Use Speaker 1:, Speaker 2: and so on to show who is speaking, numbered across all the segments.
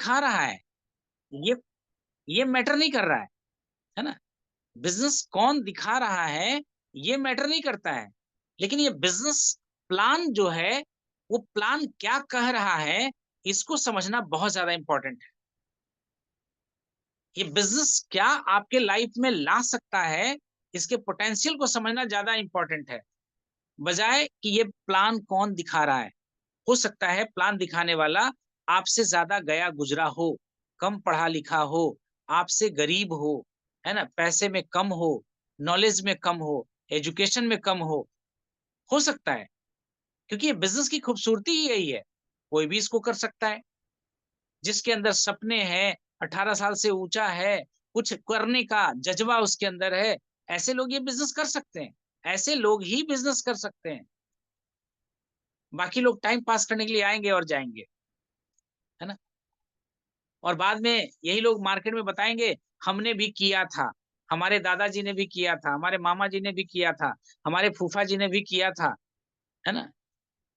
Speaker 1: दिखा रहा है, ये ये मैटर नहीं कर रहा है ना? बिज़नेस कौन दिखा रहा है, ये मैटर नहीं करता है। लेकिन ये बिज़नेस प्लान जो है, वो प्लान क्या कह रहा है, इसको समझना बहुत ज़्यादा इम्पोर्टेंट है। ये बिज़नेस क्या आपके लाइफ में ला सकता है, इसके पोटेंशियल को समझना ज़्यादा इम्पोर्टेंट है, बजाय कि ये प्लान कौन दिखा रहा है। हो सकता है प्लान दिखाने वाला आपसे ज़्यादा गया-गुज़रा हो, कम पढ़ा-लिखा हो, आपसे गरीब हो, है ना? पैसे में कम हो, नॉलेज में कम हो, एजुकेशन में कम हो सकता है, क्योंकि ये बिज़नेस की खूबसूरती ही यही है। कोई भी इसको कर सकता है, जिसके अंदर सपने हैं, 18 साल से ऊँचा है, कुछ करने का जज़्बा उसके अंदर है, ऐसे लोग ये बिज़नेस कर सकते हैं। ऐसे लोग ही बिज़नेस कर सकते हैं। बाकी लोग टाइम पास करने के लिए आएँगे और जाएँगे, है ना? और बाद में यही लोग मार्केट में बताएँगे, हमने भी किया था, हमारे दादाजी ने भी किया था, हमारे मामा जी ने भी किया था, हमारे फूफा जी ने भी किया था, है ना?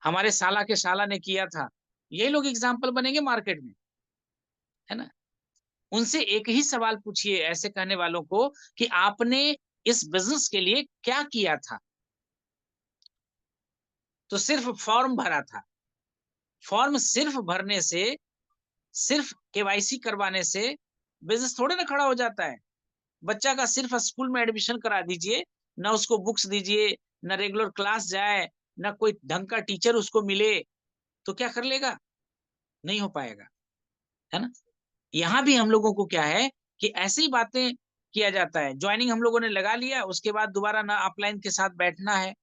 Speaker 1: हमारे साला के साला ने किया था। यही लोग एग्ज़ाम्पल बनेंगे मार्केट में, है ना? उनसे एक ही सवाल पूछिए ऐसे कहने वालों को कि आपने इस बिज़नेस के लिए क्या किया था? तो सिर्फ़ फॉर्म भरा था। फॉर्म सिर्फ़ भरने से, सिर्फ़ केवाईसी करवाने से बिज़नेस थोड़ी ना खड़ा हो जाता है। बच्चा का सिर्फ स्कूल में एडमिशन करा दीजिए, ना उसको बुक्स दीजिए, ना रेगुलर क्लास जाए, ना कोई ढंग का टीचर उसको मिले, तो क्या कर लेगा? नहीं हो पाएगा, है ना? यहाँ भी हम लोगों को क्या है कि ऐसी ही बातें किया जाता है। जॉइनिंग हम लोगों ने लगा लिया, उसके बाद दोबारा ना अपलाइन के साथ बैठना है,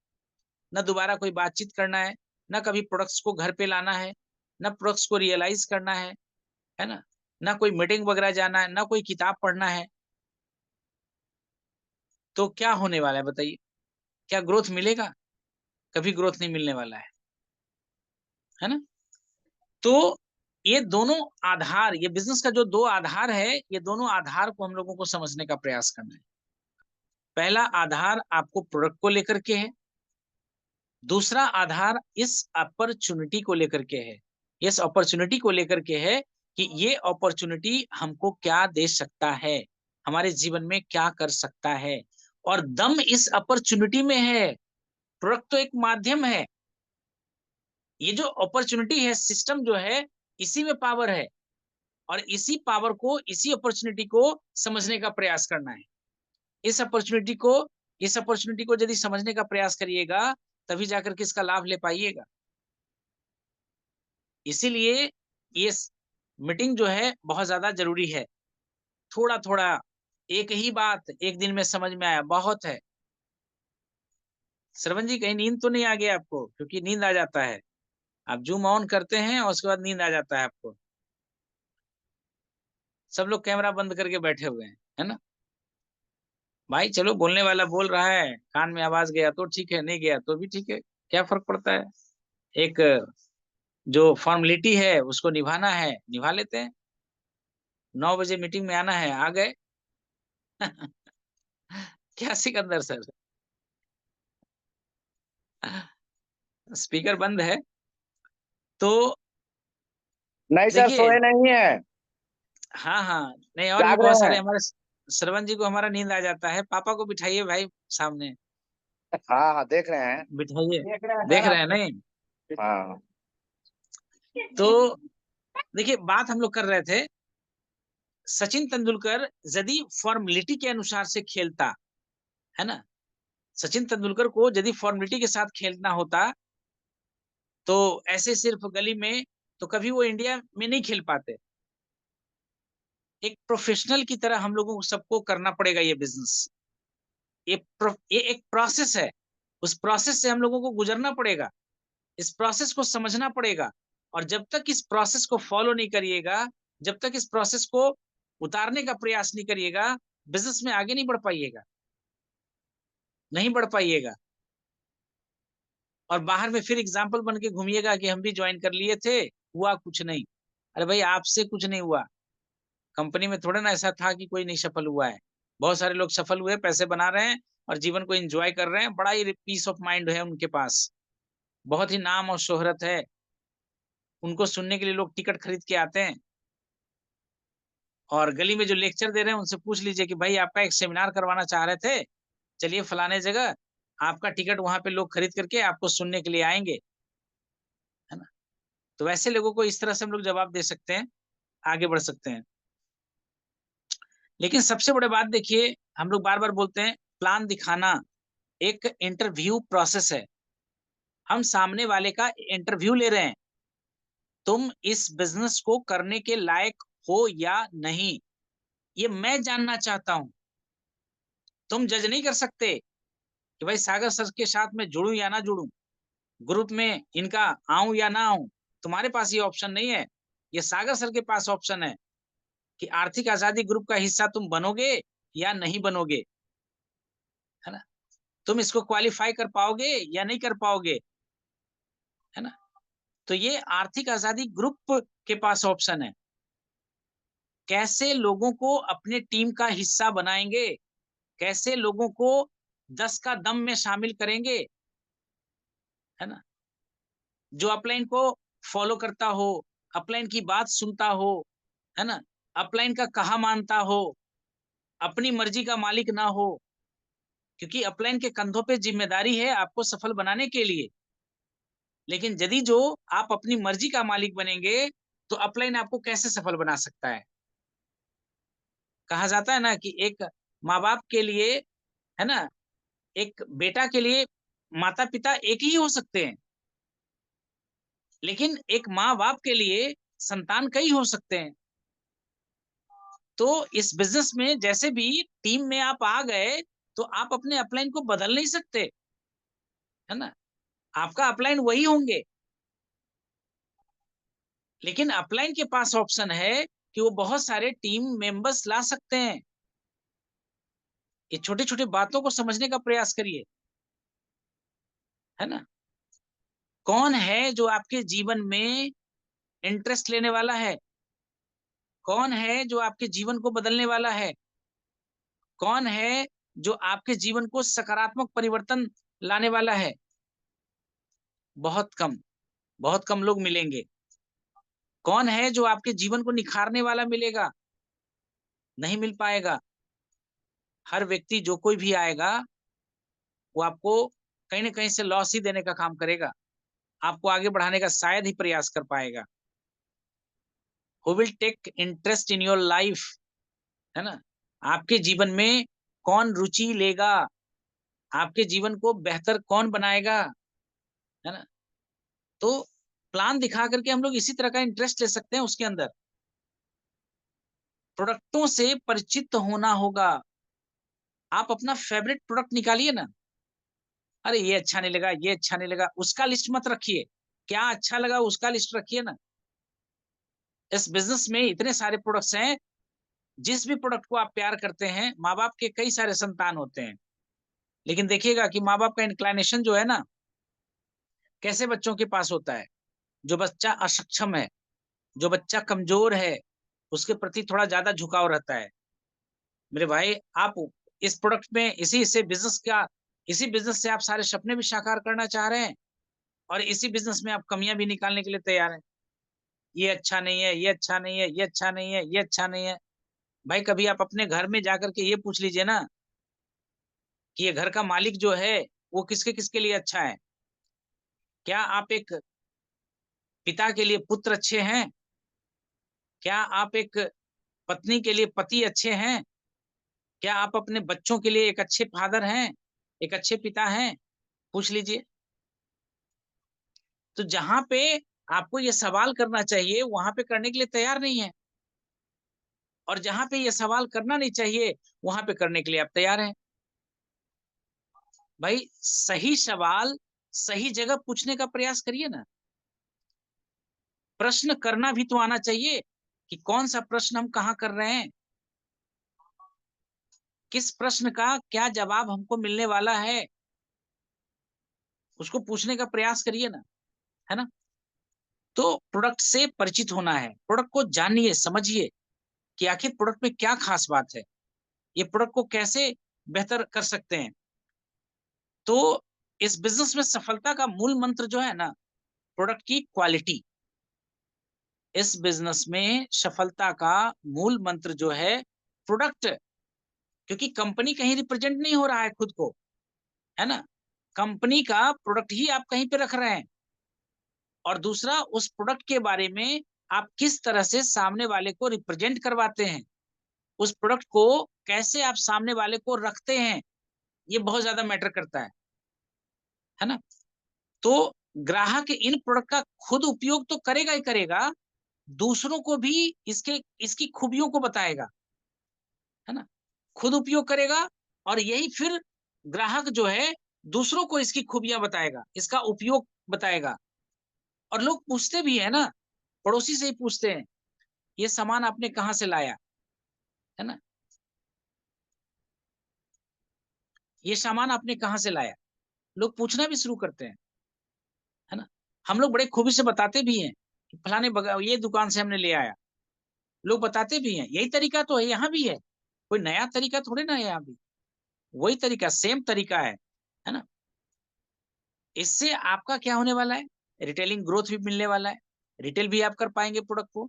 Speaker 1: ना दोबारा कोई बातचीत करना है, ना कभी प्रोडक्ट्स को घर पे लाना है, ना प्रोडक्ट्स को रियलाइज़ करना है ना? ना कोई मीटिंग वगैरह जाना है, ना कोई किताब पढ़ना है, तो क्या होने वाला है बताइए? क्या ग्रोथ मिलेगा? कभी ग्रोथ नहीं मिलने वाला है ना? तो ये दोनों आधार, ये बिज़नेस का जो 2 आधार है, ये दोनों आधार को हम लोगों को समझने का प्रयास करना है। पहला आधार आपको प्रोडक्ट को लेकर के है, दूसरा आधार इस अपॉर्च्युनिटी को लेकर के है। इस अपॉर्च्युनिटी को लेकर के है कि ये अपॉर्च्युनिटी हमको क्या दे सकता है, हमारे जीवन में क्या कर सकता है और दम इस अपॉर्च्युनिटी में है। प्रोडक्ट तो एक माध्यम है। ये जो अपॉर्च्युनिटी है, सिस्टम जो है, इसी में पावर है और इसी पावर को, इसी अपॉर्च्युनिटी को समझने का प्रयास करना है। इस अपॉर्च्युनिटी को इस अपॉर्च्युनिटी को यदि समझने का प्रयास करिएगा, तभी जाकर के इसका लाभ ले पाइएगा। इसीलिए ये स मीटिंग जो है बहुत ज़्यादा ज़रूरी है। थोड़ा-थोड़ा, एक ही बात एक दिन में समझ में आया, बहुत है। श्रवण जी कहीं नींद तो नहीं आ गया आपको? क्योंकि नींद आ जाता है। आप ज़ूम ऑन करते हैं और उसके बाद नींद आ जाता है आपको। सब लोग कैमरा बंद करके बैठे हुए हैं, है ना? भाई चलो बोलने वाला बोल रहा है, कान में आवाज़ गया तो ठीक है, नहीं गया तो भी ठीक है, क्या फ़र्क पड़ता है? एक जो फ़ॉर्मेलिटी है उसको निभाना है, निभा लेते हैं। 9 बजे मीटिंग में आना है, आ गए। क्या सिकंदर सर? स्पीकर बंद है, तो
Speaker 2: नहीं सर,
Speaker 1: देखिए
Speaker 2: सोए नहीं है,
Speaker 1: हाँ, हाँ, नहीं और भी
Speaker 2: जाग रहे
Speaker 1: बहुत सारे
Speaker 2: हैं।
Speaker 1: हमारे श्रवण जी को हमारा नींद आ जाता है, पापा को बिठाइए भाई सामने,
Speaker 2: हाँ हाँ, देख रहे हैं।
Speaker 1: बिठाइए,
Speaker 2: देख रहे हैं
Speaker 1: देख
Speaker 2: सर
Speaker 1: रहे हैं
Speaker 2: आपको।
Speaker 1: नहीं?
Speaker 2: हाँ।
Speaker 1: तो देखिए बात हम लोग कर रहे थे, सचिन तेंदुलकर यदि फ़ॉर्मेलिटी के अनुसार से खेलता, है ना? सचिन तेंदुलकर को यदि फ़ॉर्मेलिटी के साथ खेलना होता, तो ऐसे सिर्फ़ गली में तो कभी वो इंडिया में नहीं खेल पाते। एक प्रोफ़ेशनल की तरह हम लोगों को सबको करना पड़ेगा ये बिज़नेस। ये एक प्रोसेस है, उस प्रोसेस से हम लोगों को गुज़रना पड़ेगा, इस प्रोसेस को समझना पड़ेगा और जब तक इस प्रोसेस को फ़ॉलो नहीं करिएगा, जब तक इस प्रोसेस को उतारने का प्रयास नहीं करिएगा, बिज़नेस में आगे नहीं बढ़ पाइएगा, नहीं बढ़ पाइएगा। और बाहर में फिर एग्ज़ाम्पल बन के घूमिएगा कि हम भी जॉइन कर लिए थे, हुआ कुछ नहीं। अरे भाई आपसे कुछ नहीं हुआ, कंपनी में थोड़ा ना ऐसा था कि कोई नहीं सफल हुआ है। बहुत सारे लोग सफल हुए, पैसे बना रहे हैं और जीवन को एन्जॉय कर रहे हैं, बड़ा ही पीस ऑफ माइंड है उनके पास। बहुत ही नाम और शोहरत है, उनको सुनने के लिए लोग टिकट खरीद के आते हैं, और गली में जो लेक्चर दे रहे हैं उनसे पूछ लीजिए कि भाई आपका एक सेमिनार करवाना चाह रहे थे, चलिए फलाने जगह, आपका टिकट वहां पे लोग खरीद करके आपको सुनने के लिए आएंगे, है ना। तो वैसे लोगों को इस तरह से हम लोग जवाब दे सकते हैं, आगे बढ़ सकते हैं। लेकिन सबसे बड़ी बात देखिए, हम लोग बार बार बोलते हैं प्लान दिखाना एक इंटरव्यू प्रोसेस है। हम सामने वाले का इंटरव्यू ले रहे हैं, तुम इस बिजनेस को करने के लायक हो या नहीं, ये मैं जानना चाहता हूं। तुम जज नहीं कर सकते कि भाई सागर सर के साथ में जुड़ूं या ना जुड़ूं, ग्रुप में इनका आऊं या ना आऊं। तुम्हारे पास ये ऑप्शन नहीं है, ये सागर सर के पास ऑप्शन है कि आर्थिक आजादी ग्रुप का हिस्सा तुम बनोगे या नहीं बनोगे, है ना। तुम इसको क्वालिफाई कर पाओगे या नहीं कर पाओगे, है ना। तो ये आर्थिक आजादी ग्रुप के पास ऑप्शन है। कैसे लोगों को अपने टीम का हिस्सा बनाएंगे, कैसे लोगों को 10 का दम में शामिल करेंगे, है ना। जो अपलाइन को फॉलो करता हो, अपलाइन की बात सुनता हो, है ना, अपलाइन का कहा मानता हो, अपनी मर्जी का मालिक ना हो। क्योंकि अपलाइन के कंधों पे जिम्मेदारी है आपको सफल बनाने के लिए। लेकिन यदि जो आप अपनी मर्जी का मालिक बनेंगे तो अपलाइन आपको कैसे सफल बना सकता है। कहा जाता है ना कि एक माँ बाप के लिए, है ना, एक बेटा के लिए माता पिता एक ही हो सकते हैं, लेकिन एक माँ बाप के लिए संतान कई हो सकते हैं। तो इस बिजनेस में जैसे भी टीम में आप आ गए तो आप अपने अपलाइन को बदल नहीं सकते, है ना। आपका अपलाइन वही होंगे, लेकिन अपलाइन के पास ऑप्शन है कि वो बहुत सारे टीम मेंबर्स ला सकते हैं। ये छोटी छोटी बातों को समझने का प्रयास करिए, है ना। कौन है जो आपके जीवन में इंटरेस्ट लेने वाला है, कौन है जो आपके जीवन को बदलने वाला है, कौन है जो आपके जीवन को सकारात्मक परिवर्तन लाने वाला है। बहुत कम, बहुत कम लोग मिलेंगे। कौन है जो आपके जीवन को निखारने वाला मिलेगा, नहीं मिल पाएगा। हर व्यक्ति जो कोई भी आएगा वो आपको कहीं ना कहीं से लॉस ही देने का काम करेगा, आपको आगे बढ़ाने का शायद ही प्रयास कर पाएगा। Who will take interest in your life, है ना। आपके जीवन में कौन रुचि लेगा, आपके जीवन को बेहतर कौन बनाएगा, है ना। तो प्लान दिखा करके हम लोग इसी तरह का इंटरेस्ट ले सकते हैं उसके अंदर। प्रोडक्टों से परिचित होना होगा। आप अपना फेवरेट प्रोडक्ट निकालिए ना। अरे ये अच्छा नहीं लगा, ये अच्छा नहीं लगा, उसका लिस्ट मत रखिए। क्या अच्छा लगा उसका लिस्ट रखिए ना। इस बिजनेस में इतने सारे प्रोडक्ट्स हैं, जिस भी प्रोडक्ट को आप प्यार करते हैं, माँ बाप के कई सारे संतान होते हैं। लेकिन देखिएगा कि माँ बाप का इंक्लाइनेशन जो है ना, कैसे बच्चों के पास होता है। जो बच्चा अक्षम है, जो बच्चा कमजोर है, उसके प्रति थोड़ा ज्यादा झुकाव रहता है। मेरे भाई, आप इस प्रोडक्ट में इसी बिजनेस से आप सारे सपने भी साकार करना चाह रहे हैं, और इसी बिजनेस में आप कमियां भी निकालने के लिए तैयार हैं। ये अच्छा नहीं है, ये अच्छा नहीं है, ये अच्छा नहीं है, ये अच्छा नहीं है। भाई कभी आप अपने घर में जाकर के ये पूछ लीजिए ना कि ये घर का मालिक जो है वो किसके किसके लिए अच्छा है। क्या आप एक पिता के लिए पुत्र अच्छे हैं? क्या आप एक पत्नी के लिए पति अच्छे हैं? क्या आप अपने बच्चों के लिए एक अच्छे फादर हैं, एक अच्छे पिता हैं? पूछ लीजिए। तो जहां पे आपको ये सवाल करना चाहिए वहां पे करने के लिए तैयार नहीं है, और जहां पे ये सवाल करना नहीं चाहिए वहां पे करने के लिए आप तैयार हैं। भाई सही सवाल सही जगह पूछने का प्रयास करिए ना। प्रश्न करना भी तो आना चाहिए कि कौन सा प्रश्न हम कहाँ कर रहे हैं, किस प्रश्न का क्या जवाब हमको मिलने वाला है, उसको पूछने का प्रयास करिए ना, है ना। तो प्रोडक्ट से परिचित होना है, प्रोडक्ट को जानिए, समझिए कि आखिर प्रोडक्ट में क्या खास बात है, ये प्रोडक्ट को कैसे बेहतर कर सकते हैं। तो इस बिजनेस में सफलता का मूल मंत्र जो है ना, प्रोडक्ट की क्वालिटी, इस बिजनेस में सफलता का मूल मंत्र जो है प्रोडक्ट, क्योंकि कंपनी कहीं रिप्रेजेंट नहीं हो रहा है खुद को, है ना, कंपनी का प्रोडक्ट ही आप कहीं पे रख रहे हैं। और दूसरा, उस प्रोडक्ट के बारे में आप किस तरह से सामने वाले को रिप्रेजेंट करवाते हैं, उस प्रोडक्ट को कैसे आप सामने वाले को रखते हैं, ये बहुत ज्यादा मैटर करता है ना। तो ग्राहक इन प्रोडक्ट का खुद उपयोग तो करेगा ही करेगा, दूसरों को भी इसकी खूबियों को बताएगा, है ना, खुद उपयोग करेगा, और यही फिर ग्राहक जो है दूसरों को इसकी खूबियां बताएगा, इसका उपयोग बताएगा। और लोग पूछते भी है ना, पड़ोसी से ही पूछते हैं, ये सामान आपने कहाँ से लाया, है ना, ये सामान आपने कहाँ से लाया, लोग पूछना भी शुरू करते हैं, है ना। हम लोग बड़े खूबी से बताते भी हैं कि फलाने ये दुकान से हमने ले आया, लोग बताते भी हैं, यही तरीका तो है, यहाँ भी है, कोई नया तरीका थोड़े ना है, यहाँ भी वही तरीका, सेम तरीका है ना। इससे आपका क्या होने वाला है, रिटेलिंग ग्रोथ भी मिलने वाला है, रिटेल भी आप कर पाएंगे प्रोडक्ट को,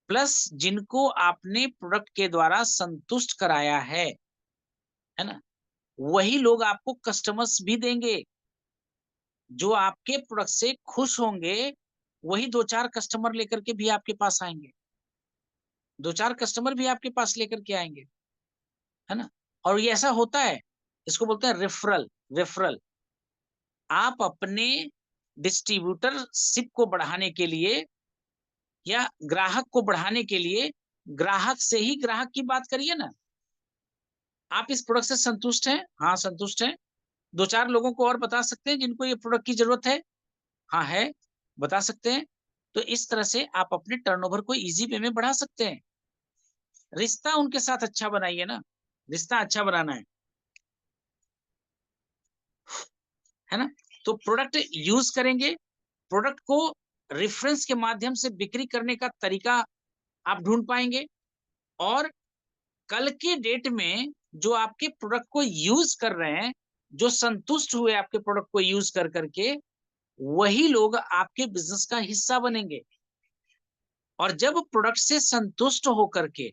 Speaker 1: प्लस जिनको आपने प्रोडक्ट के द्वारा संतुष्ट कराया है ना, वही लोग आपको कस्टमर्स भी देंगे, जो आपके प्रोडक्ट से खुश होंगे, वही दो चार कस्टमर लेकर के भी आपके पास आएंगे, दो चार कस्टमर भी आपके पास लेकर के आएंगे, है ना। और ये ऐसा होता है, इसको बोलते हैं रेफरल। रेफरल, आप अपने डिस्ट्रीब्यूटरशिप को बढ़ाने के लिए या ग्राहक को बढ़ाने के लिए ग्राहक से ही ग्राहक की बात करिए ना। आप इस प्रोडक्ट से संतुष्ट हैं, हाँ संतुष्ट हैं, दो चार लोगों को और बता सकते हैं जिनको ये प्रोडक्ट की जरूरत है, हाँ है, बता सकते हैं। तो इस तरह से आप अपने टर्नओवर को इजी वे में बढ़ा सकते हैं। रिश्ता उनके साथ अच्छा बनाइए ना, रिश्ता अच्छा बनाना है ना। तो प्रोडक्ट यूज करेंगे, प्रोडक्ट को रेफरेंस के माध्यम से बिक्री करने का तरीका आप ढूंढ पाएंगे, और कल के डेट में जो आपके प्रोडक्ट को यूज कर रहे हैं, जो संतुष्ट हुए आपके प्रोडक्ट को यूज कर करके, वही लोग आपके बिजनेस का हिस्सा बनेंगे। और जब प्रोडक्ट से संतुष्ट होकर के,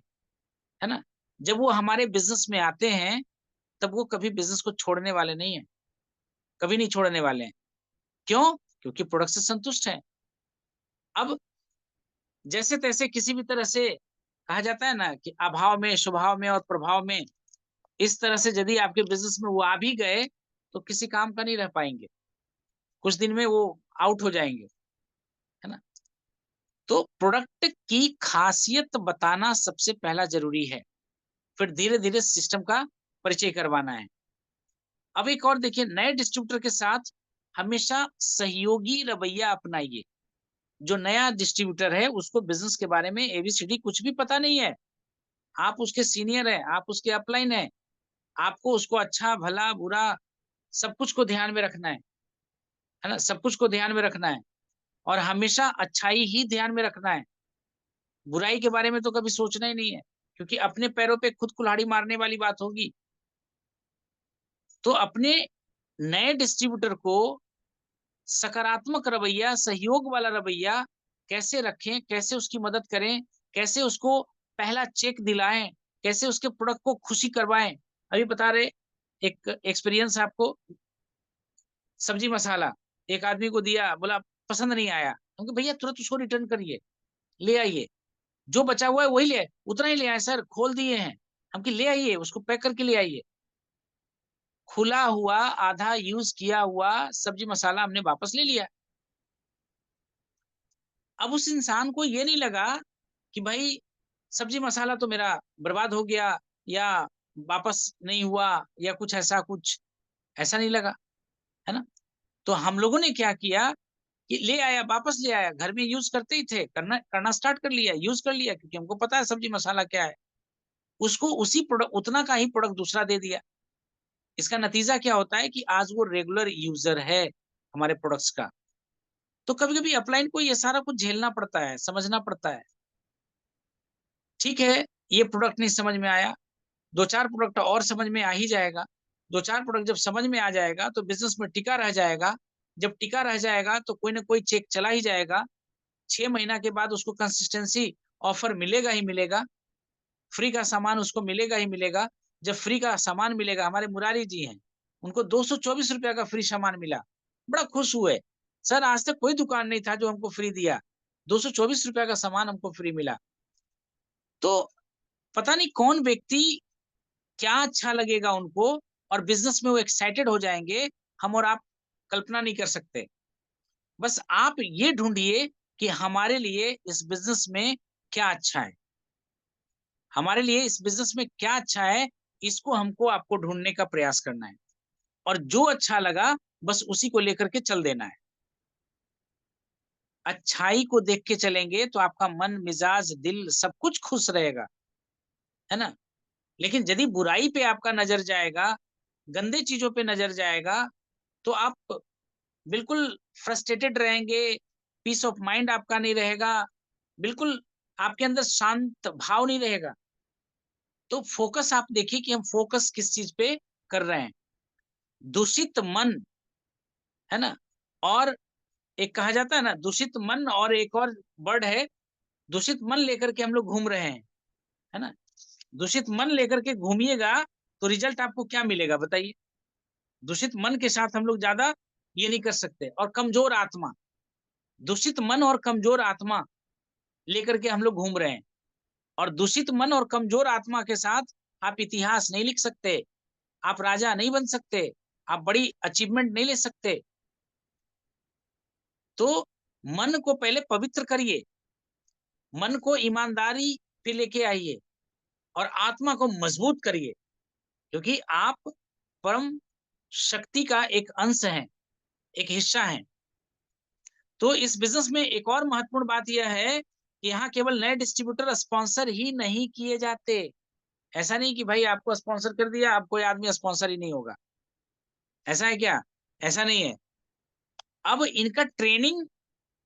Speaker 1: है ना, जब वो हमारे बिजनेस में आते हैं, तब वो कभी बिजनेस को छोड़ने वाले नहीं है, कभी नहीं छोड़ने वाले हैं। क्यों? क्योंकि प्रोडक्ट से संतुष्ट है। अब जैसे तैसे किसी भी तरह से कहा जाता है ना कि अभाव में, स्वभाव में और प्रभाव में, इस तरह से यदि आपके बिजनेस में वो आ भी गए, तो किसी काम का नहीं रह पाएंगे, कुछ दिन में वो आउट हो जाएंगे, है ना। तो प्रोडक्ट की खासियत बताना सबसे पहला जरूरी है, फिर धीरे धीरे सिस्टम का परिचय करवाना है। अब एक और देखिए, नए डिस्ट्रीब्यूटर के साथ हमेशा सहयोगी रवैया अपनाइए। जो नया डिस्ट्रीब्यूटर है, उसको बिजनेस के बारे में एबीसीडी कुछ भी पता नहीं है, आप उसके सीनियर हैं, आप उसके अपलाइन हैं, आपको उसको अच्छा भला बुरा सब कुछ को ध्यान में रखना है ना, सब कुछ को ध्यान में रखना है, और हमेशा अच्छाई ही ध्यान में रखना है, बुराई के बारे में तो कभी सोचना ही नहीं है, क्योंकि अपने पैरों पे खुद कुल्हाड़ी मारने वाली बात होगी। तो अपने नए डिस्ट्रीब्यूटर को सकारात्मक रवैया, सहयोग वाला रवैया कैसे रखें, कैसे उसकी मदद करें, कैसे उसको पहला चेक दिलाएं, कैसे उसके प्रोडक्ट को खुशी करवाएं। अभी बता रहे, एक एक्सपीरियंस आपको, सब्जी मसाला एक आदमी को दिया, बोला पसंद नहीं आया, हमको भैया तुरंत उसको रिटर्न करिए, ले आइए, जो बचा हुआ है वही ले आए, उतना ही ले आए सर, खोल दिए हैं, हम कि ले आइए उसको पैक करके ले आइए। खुला हुआ आधा यूज किया हुआ सब्जी मसाला हमने वापस ले लिया। अब उस इंसान को ये नहीं लगा कि भाई सब्जी मसाला तो मेरा बर्बाद हो गया, या वापस नहीं हुआ, या कुछ ऐसा, कुछ ऐसा नहीं लगा, है ना। तो हम लोगों ने क्या किया कि ले आया, वापस ले आया, घर में यूज करते ही थे, करना करना स्टार्ट कर लिया, यूज कर लिया, क्योंकि हमको पता है सब्जी मसाला क्या है। उसको उसी प्रोडक्ट, उतना का ही प्रोडक्ट दूसरा दे दिया। इसका नतीजा क्या होता है कि आज वो रेगुलर यूजर है हमारे प्रोडक्ट्स का। तो कभी कभी अपलाइन को ये सारा कुछ झेलना पड़ता है, समझना पड़ता है। ठीक है, ये प्रोडक्ट नहीं समझ में आया, दो चार प्रोडक्ट और समझ में आ ही जाएगा। दो चार प्रोडक्ट जब समझ में आ जाएगा तो बिजनेस में टिका रह जाएगा। जब टिका रह जाएगा तो कोई ना कोई चेक चला ही जाएगा। 6 महीना के बाद उसको कंसिस्टेंसी ऑफर मिलेगा ही मिलेगा, फ्री का सामान उसको मिलेगा ही मिलेगा। जब फ्री का सामान मिलेगा, हमारे मुरारी जी हैं, उनको 224 रुपया का फ्री सामान मिला, बड़ा खुश हुए। सर आज तक कोई दुकान नहीं था जो हमको फ्री दिया, 224 रुपया का सामान हमको फ्री मिला। तो पता नहीं कौन व्यक्ति, क्या अच्छा लगेगा उनको, और बिजनेस में वो एक्साइटेड हो जाएंगे, हम और आप कल्पना नहीं कर सकते। बस आप ये ढूंढिए कि हमारे लिए इस बिजनेस में क्या अच्छा है, हमारे लिए इस बिजनेस में क्या अच्छा है, इसको हमको आपको ढूंढने का प्रयास करना है। और जो अच्छा लगा बस उसी को लेकर के चल देना है। अच्छाई को देख के चलेंगे तो आपका मन, मिजाज, दिल सब कुछ खुश रहेगा, है ना। लेकिन यदि बुराई पे आपका नजर जाएगा, गंदे चीजों पे नजर जाएगा, तो आप बिल्कुल फ्रस्ट्रेटेड रहेंगे, पीस ऑफ माइंड आपका नहीं रहेगा, बिल्कुल आपके अंदर शांत भाव नहीं रहेगा। तो फोकस आप देखिए कि हम फोकस किस चीज पे कर रहे हैं। दूषित मन, है ना, और एक कहा जाता है ना दूषित मन, और एक और वर्ड है, दूषित मन लेकर के हम लोग घूम रहे हैं, है ना। दूषित मन लेकर के घूमिएगा तो रिजल्ट आपको क्या मिलेगा बताइए। दूषित मन के साथ हम लोग ज्यादा ये नहीं कर सकते। और कमजोर आत्मा, दूषित मन और कमजोर आत्मा लेकर के हम लोग घूम रहे हैं। और दूषित मन और कमजोर आत्मा के साथ आप इतिहास नहीं लिख सकते, आप राजा नहीं बन सकते, आप बड़ी अचीवमेंट नहीं ले सकते। तो मन को पहले पवित्र करिए, मन को ईमानदारी पे लेके आइए, और आत्मा को मजबूत करिए, क्योंकि आप परम शक्ति का एक अंश हैं, एक हिस्सा हैं। तो इस बिजनेस में एक और महत्वपूर्ण बात यह है कि यहाँ केवल नए डिस्ट्रीब्यूटर स्पॉन्सर ही नहीं किए जाते। ऐसा नहीं कि भाई आपको स्पॉन्सर कर दिया, अब कोई आदमी स्पॉन्सर ही नहीं होगा, ऐसा है क्या? ऐसा नहीं है। अब इनका ट्रेनिंग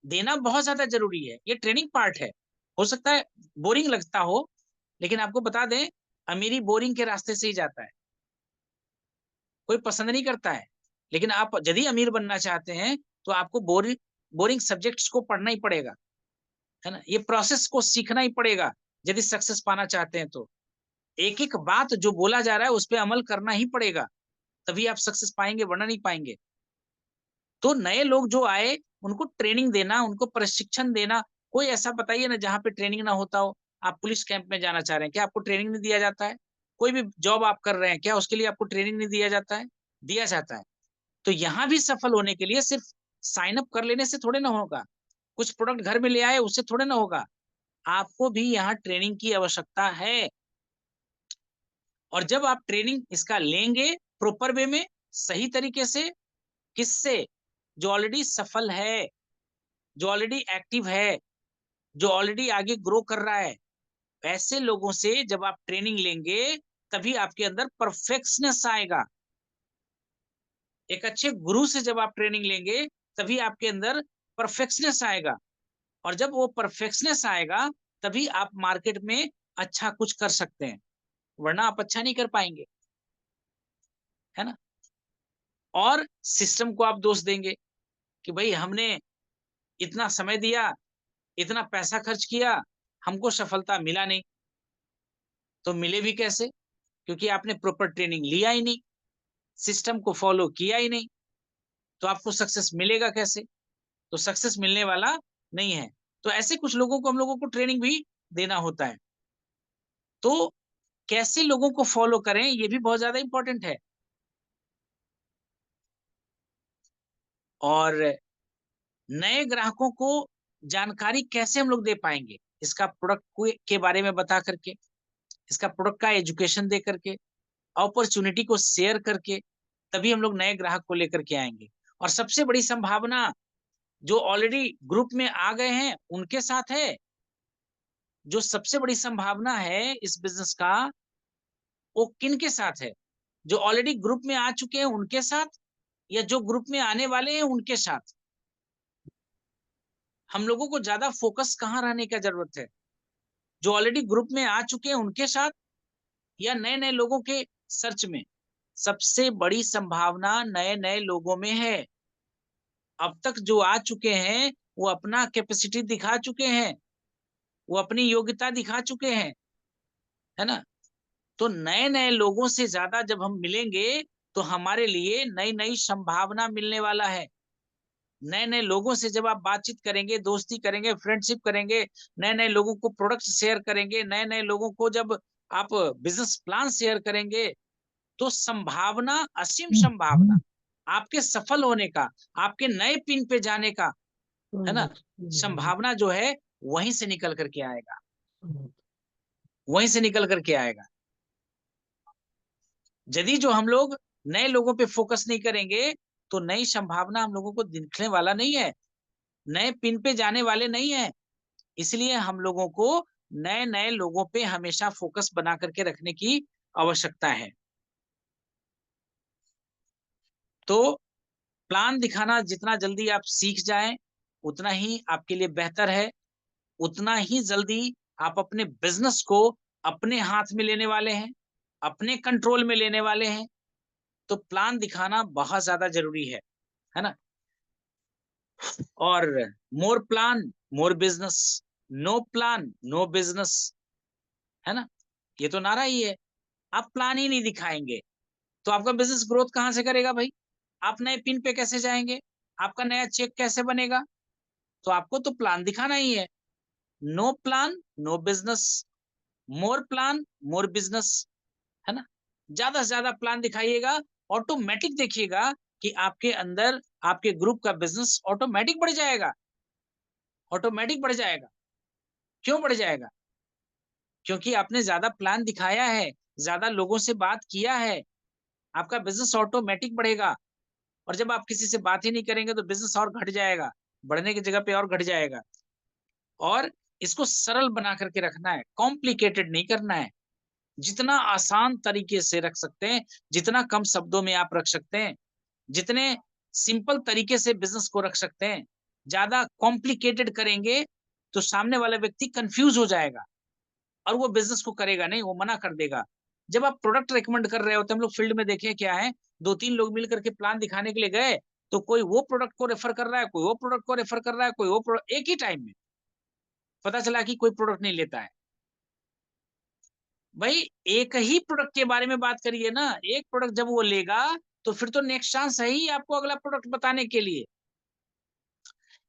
Speaker 1: देना बहुत ज्यादा जरूरी है, ये ट्रेनिंग पार्ट है। हो सकता है बोरिंग लगता हो, लेकिन आपको बता दें, अमीरी बोरिंग के रास्ते से ही जाता है, कोई पसंद नहीं करता है। लेकिन आप यदि अमीर बनना चाहते हैं तो आपको बोरिंग बोरिंग सब्जेक्ट्स को पढ़ना ही पड़ेगा, है ना, ये प्रोसेस को सीखना ही पड़ेगा यदि सक्सेस पाना चाहते हैं। तो एक एक बात जो बोला जा रहा है उस पर अमल करना ही पड़ेगा, तभी आप सक्सेस पाएंगे, वरना नहीं पाएंगे। तो नए लोग जो आए उनको ट्रेनिंग देना, उनको प्रशिक्षण देना। कोई ऐसा बताइए ना जहाँ पे ट्रेनिंग ना होता हो। आप पुलिस कैंप में जाना चाह रहे हैं, क्या आपको ट्रेनिंग नहीं दिया जाता है? कोई भी जॉब आप कर रहे हैं, क्या उसके लिए आपको ट्रेनिंग नहीं दिया जाता है? दिया जाता है। तो यहाँ भी सफल होने के लिए सिर्फ साइन अप कर लेने से थोड़े ना होगा, कुछ प्रोडक्ट घर में ले आए उससे थोड़े ना होगा, आपको भी यहाँ ट्रेनिंग की आवश्यकता है। और जब आप ट्रेनिंग इसका लेंगे प्रॉपर वे में, सही तरीके से, किससे? जो ऑलरेडी सफल है, जो ऑलरेडी एक्टिव है, जो ऑलरेडी आगे ग्रो कर रहा है, ऐसे लोगों से जब आप ट्रेनिंग लेंगे तभी आपके अंदर परफेक्शनेस आएगा। एक अच्छे गुरु से जब आप ट्रेनिंग लेंगे तभी आपके अंदर परफेक्शनेस आएगा। और जब वो परफेक्शनेस आएगा तभी आप मार्केट में अच्छा कुछ कर सकते हैं, वरना आप अच्छा नहीं कर पाएंगे, है ना। और सिस्टम को आप दोष देंगे कि भाई हमने इतना समय दिया, इतना पैसा खर्च किया, हमको सफलता मिला नहीं। तो मिले भी कैसे? क्योंकि आपने प्रॉपर ट्रेनिंग लिया ही नहीं, सिस्टम को फॉलो किया ही नहीं। तो आपको सक्सेस मिलेगा कैसे? तो सक्सेस मिलने वाला नहीं है। तो ऐसे कुछ लोगों को हम लोगों को ट्रेनिंग भी देना होता है। तो कैसे लोगों को फॉलो करें ये भी बहुत ज्यादा इंपॉर्टेंट है। और नए ग्राहकों को जानकारी कैसे हम लोग दे पाएंगे? इसका प्रोडक्ट के बारे में बता करके, इसका प्रोडक्ट का एजुकेशन दे करके, अपॉर्चुनिटी को शेयर करके, तभी हम लोग नए ग्राहक को लेकर के आएंगे। और सबसे बड़ी संभावना जो ऑलरेडी ग्रुप में आ गए हैं उनके साथ है। जो सबसे बड़ी संभावना है इस बिजनेस का, वो किन के साथ है? जो ऑलरेडी ग्रुप में आ चुके हैं उनके साथ, या जो ग्रुप में आने वाले हैं उनके साथ? हम लोगों को ज्यादा फोकस कहाँ रहने का जरूरत है? जो ऑलरेडी ग्रुप में आ चुके हैं उनके साथ, या नए नए लोगों के सर्च में? सबसे बड़ी संभावना नए नए लोगों में है। अब तक जो आ चुके हैं वो अपना कैपेसिटी दिखा चुके हैं, वो अपनी योग्यता दिखा चुके हैं, है ना। तो नए नए लोगों से ज्यादा जब हम मिलेंगे तो हमारे लिए नई नई संभावना मिलने वाला है। नए नए लोगों से जब आप बातचीत करेंगे, दोस्ती करेंगे, फ्रेंडशिप करेंगे, नए नए लोगों को प्रोडक्ट शेयर करेंगे, नए नए लोगों को जब आप बिजनेस प्लान शेयर करेंगे, तो संभावना, असीम संभावना आपके सफल होने का, आपके नए पिन पे जाने का, है ना, संभावना जो है वहीं से निकल करके आएगा, वहीं से निकल करके आएगा। यदि जो हम लोग नए लोगों पे फोकस नहीं करेंगे तो नई संभावना हम लोगों को दिखने वाला नहीं है, नए पिन पे जाने वाले नहीं है। इसलिए हम लोगों को नए नए लोगों पे हमेशा फोकस बना करके रखने की आवश्यकता है। तो प्लान दिखाना जितना जल्दी आप सीख जाएं उतना ही आपके लिए बेहतर है, उतना ही जल्दी आप अपने बिजनेस को अपने हाथ में लेने वाले हैं, अपने कंट्रोल में लेने वाले हैं। तो प्लान दिखाना बहुत ज्यादा जरूरी है ना। और more plan more business, no plan no business, है ना। ये तो नारा ही है। आप प्लान ही नहीं दिखाएंगे तो आपका बिजनेस ग्रोथ कहां से करेगा भाई? आप नए पिन पे कैसे जाएंगे? आपका नया चेक कैसे बनेगा? तो आपको तो प्लान दिखाना ही है। नो प्लान नो बिजनेस, मोर प्लान मोर बिजनेस, है ना। ज्यादा से ज्यादा प्लान दिखाइएगा, ऑटोमेटिक देखिएगा कि आपके अंदर, आपके ग्रुप का बिजनेस ऑटोमेटिक बढ़ जाएगा, ऑटोमेटिक बढ़ जाएगा। क्यों बढ़ जाएगा? क्योंकि आपने ज्यादा प्लान दिखाया है, ज्यादा लोगों से बात किया है, आपका बिजनेस ऑटोमेटिक बढ़ेगा। और जब आप किसी से बात ही नहीं करेंगे तो बिजनेस और घट जाएगा, बढ़ने की जगह पे और घट जाएगा। और इसको सरल बना करके रखना है, कॉम्प्लिकेटेड नहीं करना है। जितना आसान तरीके से रख सकते हैं, जितना कम शब्दों में आप रख सकते हैं, जितने सिंपल तरीके से बिजनेस को रख सकते हैं, ज्यादा कॉम्प्लिकेटेड करेंगे तो सामने वाला व्यक्ति कंफ्यूज हो जाएगा और वो बिजनेस को करेगा नहीं, वो मना कर देगा। जब आप प्रोडक्ट रिकमेंड कर रहे होते हैं, हम लोग फील्ड में देखे क्या है, दो तीन लोग मिलकर के प्लान दिखाने के लिए गए तो कोई वो प्रोडक्ट को रेफर कर रहा है, कोई वो प्रोडक्ट को रेफर कर रहा है, कोई वो प्रोडक्ट, एक ही टाइम में पता चला कि कोई प्रोडक्ट नहीं लेता है। भाई एक ही प्रोडक्ट के बारे में बात करिए ना, एक प्रोडक्ट जब वो लेगा तो फिर तो नेक्स्ट चांस है ही आपको अगला प्रोडक्ट बताने के लिए।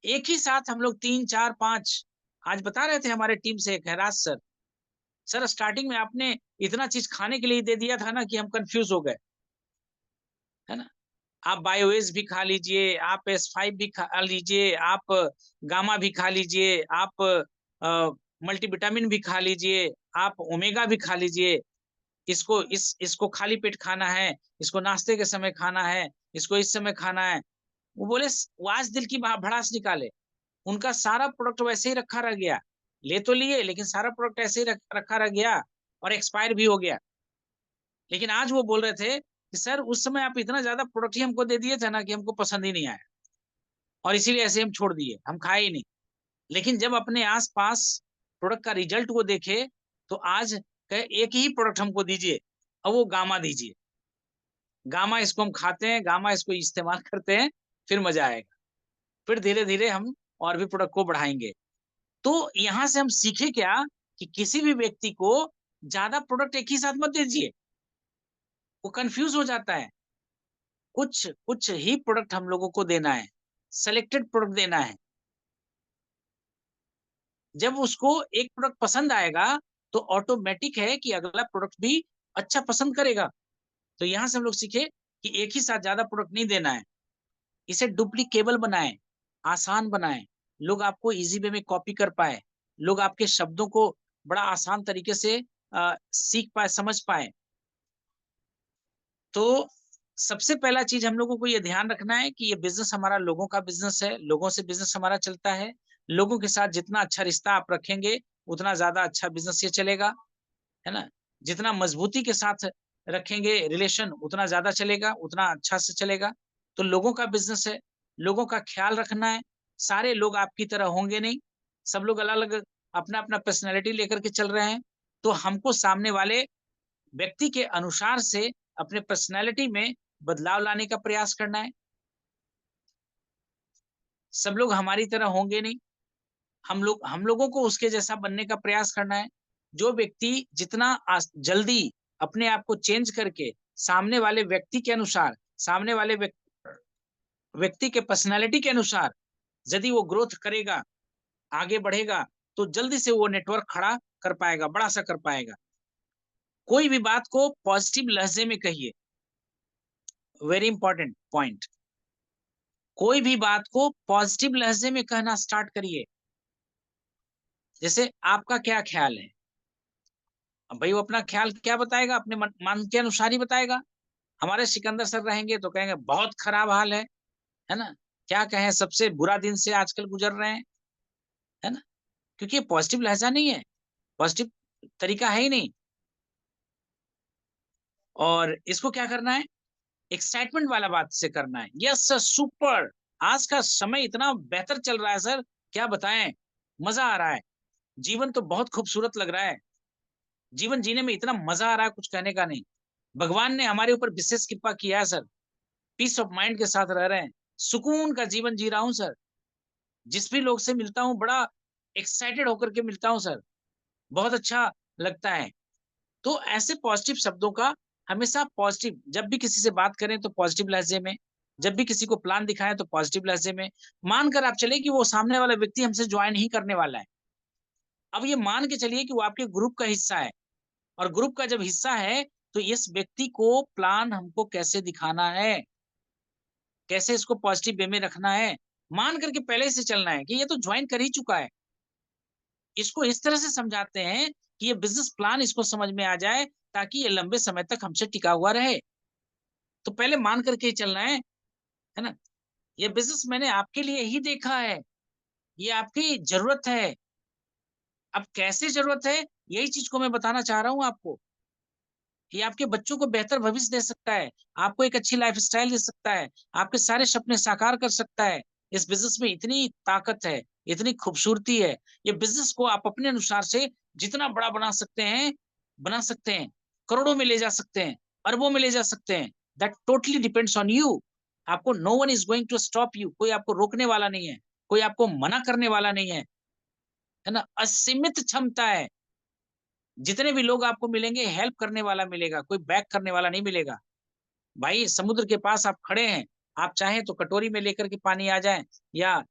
Speaker 1: एक ही साथ हम लोग तीन चार पांच, आज बता रहे थे हमारे टीम से एक है राज सर, सर स्टार्टिंग में आपने इतना चीज खाने के लिए दे दिया था ना कि हम कंफ्यूज हो गए, है ना। आप बायोएस भी खा लीजिए, आप S5 भी खा लीजिए, आप गामा भी खा लीजिए, आप मल्टीविटामिन भी खा लीजिए, आप ओमेगा भी खा लीजिए। इसको खाली पेट खाना है, इसको नाश्ते के समय खाना है, इसको इस समय खाना है। वो बोले, वो आज दिल की भड़ास निकाले। उनका सारा प्रोडक्ट वैसे ही रखा रह गया, ले तो लिए लेकिन सारा प्रोडक्ट ऐसे ही रखा रह गया और एक्सपायर भी हो गया। लेकिन आज वो बोल रहे थे कि सर उस समय आप इतना ज्यादा प्रोडक्ट ही हमको दे दिए थे ना कि हमको पसंद ही नहीं आया और इसीलिए ऐसे हम छोड़ दिए, हम खाए ही नहीं। लेकिन जब अपने आसपास प्रोडक्ट का रिजल्ट को देखे तो आज कहे एक ही प्रोडक्ट हमको दीजिए और वो गामा दीजिए। गामा इसको हम खाते हैं, गामा इसको इस्तेमाल करते हैं, फिर मजा आएगा। फिर धीरे धीरे हम और भी प्रोडक्ट को बढ़ाएंगे। तो यहां से हम सीखे क्या कि किसी भी व्यक्ति को ज्यादा प्रोडक्ट एक ही साथ मत दीजिए, वो कंफ्यूज हो जाता है। कुछ कुछ ही प्रोडक्ट हम लोगों को देना है, सेलेक्टेड प्रोडक्ट देना है। जब उसको एक प्रोडक्ट पसंद आएगा तो ऑटोमेटिक है कि अगला प्रोडक्ट भी अच्छा पसंद करेगा। तो यहां से हम लोग सीखे कि एक ही साथ ज्यादा प्रोडक्ट नहीं देना है, इसे डुप्लीकेबल बनाएं, आसान बनाएं, लोग आपको इजी वे में कॉपी कर पाए, लोग आपके शब्दों को बड़ा आसान तरीके से सीख पाए, समझ पाए। तो सबसे पहला चीज हम लोगों को ये ध्यान रखना है कि ये बिजनेस हमारा लोगों का बिजनेस है, लोगों से बिजनेस हमारा चलता है। लोगों के साथ जितना अच्छा रिश्ता आप रखेंगे उतना ज्यादा अच्छा बिजनेस ये चलेगा, है ना। जितना मजबूती के साथ रखेंगे रिलेशन उतना ज्यादा चलेगा, उतना अच्छा से चलेगा। तो लोगों का बिजनेस है, लोगों का ख्याल रखना है। सारे लोग आपकी तरह होंगे नहीं, सब लोग अलग अलग अपना अपना पर्सनैलिटी लेकर के चल रहे हैं। तो हमको सामने वाले व्यक्ति के अनुसार से अपने पर्सनैलिटी में बदलाव लाने का प्रयास करना है। सब लोग हमारी तरह होंगे नहीं, हम लोगों को उसके जैसा बनने का प्रयास करना है। जो व्यक्ति जितना जल्दी अपने आप को चेंज करके सामने वाले व्यक्ति के अनुसार, सामने वाले व्यक्ति के पर्सनालिटी के अनुसार यदि वो ग्रोथ करेगा, आगे बढ़ेगा, तो जल्दी से वो नेटवर्क खड़ा कर पाएगा, बड़ा सा कर पाएगा। कोई भी बात को पॉजिटिव लहजे में कहिए, वेरी इंपॉर्टेंट पॉइंट। कोई भी बात को पॉजिटिव लहजे में कहना स्टार्ट करिए। जैसे आपका क्या ख्याल है, अब भाई वो अपना ख्याल क्या बताएगा, अपने मन के अनुसार ही बताएगा। हमारे सिकंदर सर रहेंगे तो कहेंगे बहुत खराब हाल है ना, क्या कहें, सबसे बुरा दिन से आजकल गुजर रहे हैं, है ना, क्योंकि ये पॉजिटिव लहजा नहीं है, पॉजिटिव तरीका है ही नहीं। और इसको क्या करना है, एक्साइटमेंट वाला बात से करना है। यस सर, सुपर, आज का समय इतना बेहतर चल रहा है सर, क्या बताएं, मजा आ रहा है, जीवन तो बहुत खूबसूरत लग रहा है, जीवन जीने में इतना मजा आ रहा है, कुछ कहने का नहीं। भगवान ने हमारे ऊपर विशेष कृपा किया है सर, पीस ऑफ माइंड के साथ रह रहे हैं, सुकून का जीवन जी रहा हूं सर, जिस भी लोग से मिलता हूं बड़ा एक्साइटेड होकर के मिलता हूं सर, बहुत अच्छा लगता है। तो ऐसे पॉजिटिव शब्दों का हमेशा पॉजिटिव, जब भी किसी से बात करें तो पॉजिटिव लहजे में, जब भी किसी को प्लान दिखाएं तो पॉजिटिव लहजे में, मानकर आप चले कि वो सामने वाला व्यक्ति हमसे ज्वाइन ही करने वाला है। अब ये मान के चलिए कि वो आपके ग्रुप का हिस्सा है, और ग्रुप का जब हिस्सा है तो इस व्यक्ति को प्लान हमको कैसे दिखाना है, कैसे इसको पॉजिटिव वे में रखना है, मान करके पहले से चलना है कि ये तो ज्वाइन कर ही चुका है। इसको इस तरह से समझाते हैं कि ये बिजनेस प्लान इसको समझ में आ जाए, ताकि ये लंबे समय तक हमसे टिका हुआ रहे। तो पहले मान करके ही चलना है ना। ये बिजनेस मैंने आपके लिए ही देखा है, ये आपकी जरूरत है। अब कैसे जरूरत है, यही चीज को मैं बताना चाह रहा हूं आपको। ये आपके बच्चों को बेहतर भविष्य दे सकता है, आपको एक अच्छी लाइफस्टाइल दे सकता है, आपके सारे सपने साकार कर सकता है। इस बिजनेस में इतनी ताकत है, इतनी खूबसूरती है। ये बिजनेस को आप अपने अनुसार से जितना बड़ा बना सकते हैं, बना सकते हैं, करोड़ों में ले जा सकते हैं, अरबों में ले जा सकते हैं। That totally depends on you. आपको no one is going to stop you, कोई आपको रोकने वाला नहीं है, कोई आपको मना करने वाला नहीं है ना। असीमित क्षमता है, जितने भी लोग आपको मिलेंगे हेल्प करने वाला मिलेगा, कोई बैक करने वाला नहीं मिलेगा। भाई समुद्र के पास आप खड़े हैं, आप चाहें तो कटोरी में लेकर के पानी आ जाए, या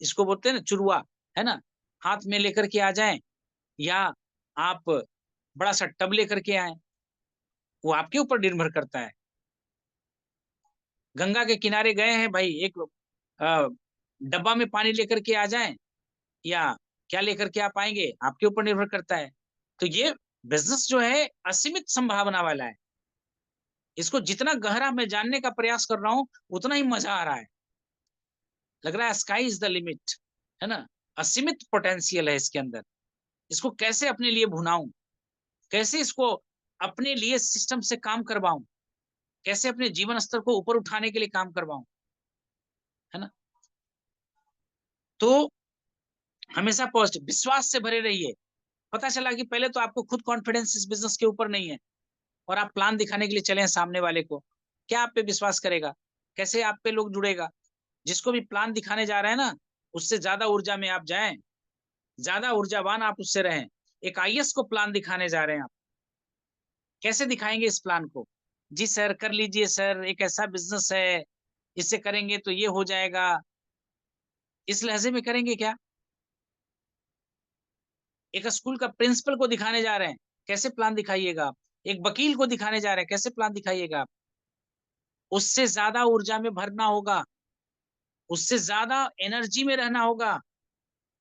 Speaker 1: इसको बोलते हैं ना चुरुआ, है ना, हाथ में लेकर के आ जाएं, या आप बड़ा सा टब लेकर के आए, वो आपके ऊपर निर्भर करता है। गंगा के किनारे गए हैं भाई, एक अ, डब्बा में पानी लेकर के आ जाएं, या क्या लेकर के आप आएंगे, आपके ऊपर निर्भर करता है। तो ये बिजनेस जो है असीमित संभावना वाला है, इसको जितना गहरा मैं जानने का प्रयास कर रहा हूं उतना ही मजा आ रहा है। लग रहा है स्काई इज द लिमिट, है ना, असीमित पोटेंशियल है इसके अंदर। इसको कैसे अपने लिए भुनाऊं, कैसे इसको अपने लिए सिस्टम से काम करवाऊं, कैसे अपने जीवन स्तर को ऊपर उठाने के लिए काम करवाऊं, है ना। तो हमेशा पॉजिटिव विश्वास से भरे रहिए। पता चला कि पहले तो आपको खुद कॉन्फिडेंस इस बिजनेस के ऊपर नहीं है, और आप प्लान दिखाने के लिए चले हैं सामने वाले को, क्या आप पे विश्वास करेगा, कैसे आप पे लोग जुड़ेगा। जिसको भी प्लान दिखाने जा रहे हैं ना, उससे ज्यादा ऊर्जा में आप जाएं, ज्यादा ऊर्जावान आप उससे रहें। एक आईएएस को प्लान दिखाने जा रहे हैं आप, कैसे दिखाएंगे इस प्लान को, जी सर कर लीजिए सर, एक ऐसा बिजनेस है, इससे करेंगे तो ये हो जाएगा, इस लहजे में करेंगे क्या। एक स्कूल का प्रिंसिपल को दिखाने जा रहे हैं, कैसे प्लान दिखाइएगा आप। एक वकील को दिखाने जा रहे हैं, कैसे प्लान दिखाइएगा आप। उससे ज्यादा ऊर्जा में भरना होगा, उससे ज्यादा एनर्जी में रहना होगा।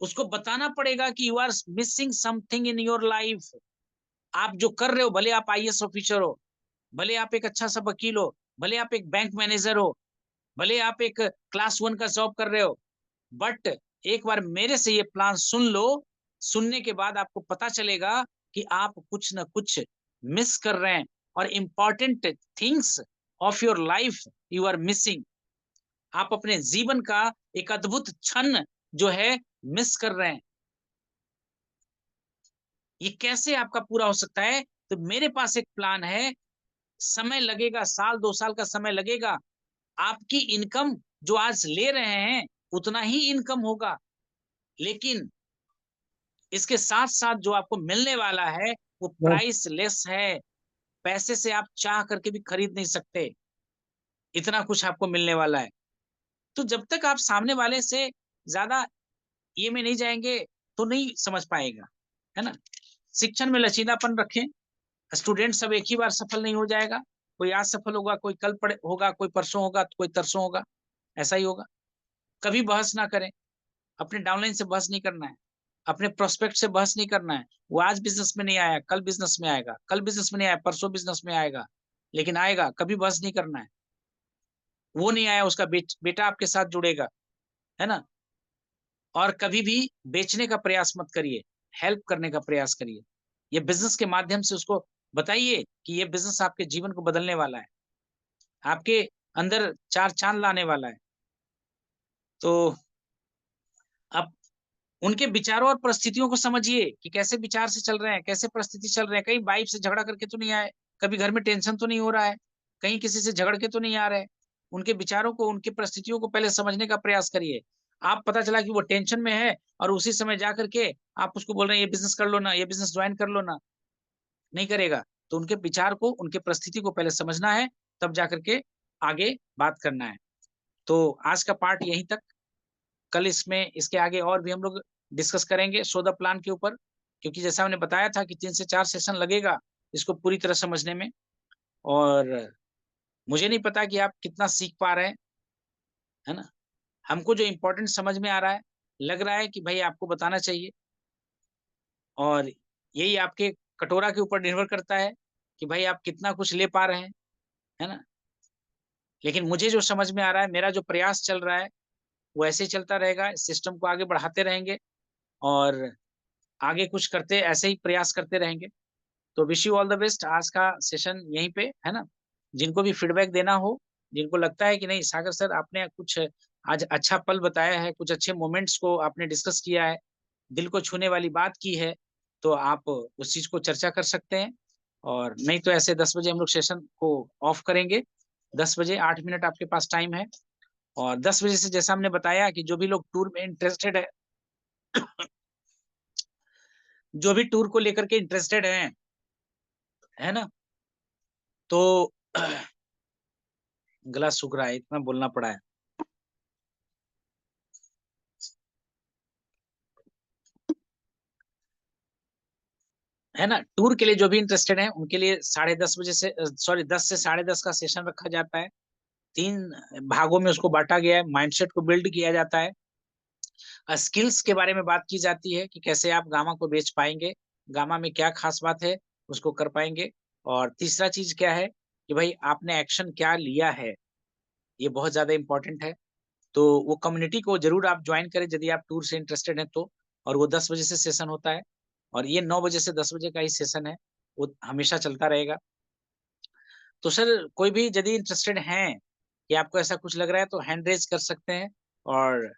Speaker 1: उसको बताना पड़ेगा कि you are missing something in your life. आप जो कर रहे हो, भले आप आईएएस ऑफिसर हो, भले आप एक अच्छा सा वकील हो, भले आप एक बैंक मैनेजर हो, भले आप एक क्लास 1 का जॉब कर रहे हो, बट एक बार मेरे से ये प्लान सुन लो। सुनने के बाद आपको पता चलेगा कि आप कुछ ना कुछ मिस कर रहे हैं, और important things of your life you are missing. आप अपने जीवन का एक अद्भुत क्षण जो है मिस कर रहे हैं। ये कैसे आपका पूरा हो सकता है, तो मेरे पास एक प्लान है। समय लगेगा, साल 2 साल का समय लगेगा। आपकी इनकम जो आज ले रहे हैं, उतना ही इनकम होगा, लेकिन इसके साथ साथ जो आपको मिलने वाला है वो प्राइस लेस है। पैसे से आप चाह करके भी खरीद नहीं सकते, इतना कुछ आपको मिलने वाला है। तो जब तक आप सामने वाले से ज्यादा ये में नहीं जाएंगे तो नहीं समझ पाएगा, है ना। शिक्षण में लचीलापन रखें। स्टूडेंट सब एक ही बार सफल नहीं हो जाएगा। कोई आज सफल होगा, कोई कल पढ़े होगा, कोई परसों होगा, कोई तरसों होगा, ऐसा ही होगा। कभी बहस ना करें। अपने डाउनलाइन से बहस नहीं करना है, अपने प्रोस्पेक्ट से बहस नहीं करना है। वो आज बिजनेस में नहीं आया, कल बिजनेस में आएगा, कल बिजनेस में नहीं आया, परसों बिजनेस में आएगा, लेकिन आएगा। कभी बहस नहीं करना है। वो नहीं आया, उसका बेटा आपके साथ जुड़ेगा, है ना। और कभी भी बेचने का प्रयास मत करिए, हेल्प करने का प्रयास करिए। ये बिजनेस के माध्यम से उसको बताइए कि ये बिजनेस आपके जीवन को बदलने वाला है, आपके अंदर चार चांद लाने वाला है। तो अब उनके विचारों और परिस्थितियों को समझिए कि कैसे विचार से चल रहे हैं, कैसे परिस्थिति चल रहे हैं। कहीं वाइफ से झगड़ा करके तो नहीं आए, कभी घर में टेंशन तो नहीं हो रहा है, कहीं किसी से झगड़ के तो नहीं आ रहे। उनके विचारों को, उनकी परिस्थितियों को पहले समझने का प्रयास करिए। आप पता चला कि वो टेंशन में है और उसी समय जा करके आप उसको बोल रहे हैं ये बिजनेस कर लो ना, ये बिजनेस ज्वाइन कर लो ना, नहीं करेगा। तो उनके विचार को, उनके परिस्थिति को पहले समझना है, तब जा करके आगे बात करना है। तो आज का पार्ट यहीं तक। कल इसमें इसके आगे और भी हम लोग डिस्कस करेंगे सो द प्लान के ऊपर, क्योंकि जैसा हमने बताया था कि 3 से 4 सेशन लगेगा इसको पूरी तरह समझने में। और मुझे नहीं पता कि आप कितना सीख पा रहे हैं, है ना। हमको जो इम्पोर्टेंट समझ में आ रहा है, लग रहा है कि भाई आपको बताना चाहिए, और यही आपके कटोरा के ऊपर निर्भर करता है कि भाई आप कितना कुछ ले पा रहे हैं, है ना। लेकिन मुझे जो समझ में आ रहा है, मेरा जो प्रयास चल रहा है, वो ऐसे ही चलता रहेगा। सिस्टम को आगे बढ़ाते रहेंगे और आगे कुछ करते, ऐसे ही प्रयास करते रहेंगे। तो wish you all the best. आज का सेशन यहीं पे, है ना। जिनको भी फीडबैक देना हो, जिनको लगता है कि नहीं सागर सर आपने कुछ आज अच्छा पल बताया है, कुछ अच्छे मोमेंट्स को आपने डिस्कस किया है, दिल को छूने वाली बात की है, तो आप उस चीज को चर्चा कर सकते हैं। और नहीं तो ऐसे 10 बजे हम लोग सेशन को ऑफ करेंगे। 10 बजे 8 मिनट आपके पास टाइम है। और 10 बजे से जैसा हमने बताया कि जो भी लोग टूर में इंटरेस्टेड है, जो भी टूर को लेकर के इंटरेस्टेड है ना, तो गला सूख रहा है, इतना बोलना पड़ा है ना। टूर के लिए जो भी इंटरेस्टेड है उनके लिए 10:30 बजे से, सॉरी 10 से 10:30 का सेशन रखा जाता है। 3 भागों में उसको बांटा गया है। माइंडसेट को बिल्ड किया जाता है, स्किल्स के बारे में बात की जाती है कि कैसे आप गामा को बेच पाएंगे, गामा में क्या खास बात है उसको कर पाएंगे। और तीसरा चीज क्या है कि भाई आपने एक्शन क्या लिया है, ये बहुत ज्यादा इंपॉर्टेंट है। तो वो कम्युनिटी को जरूर आप ज्वाइन करें यदि आप टूर से इंटरेस्टेड हैं तो। और वो 10 बजे से सेशन होता है, और ये 9 बजे से 10 बजे का ही सेशन है, वो हमेशा चलता रहेगा। तो सर कोई भी यदि इंटरेस्टेड हैं कि आपको ऐसा कुछ लग रहा है तो हैंड रेज कर सकते हैं, और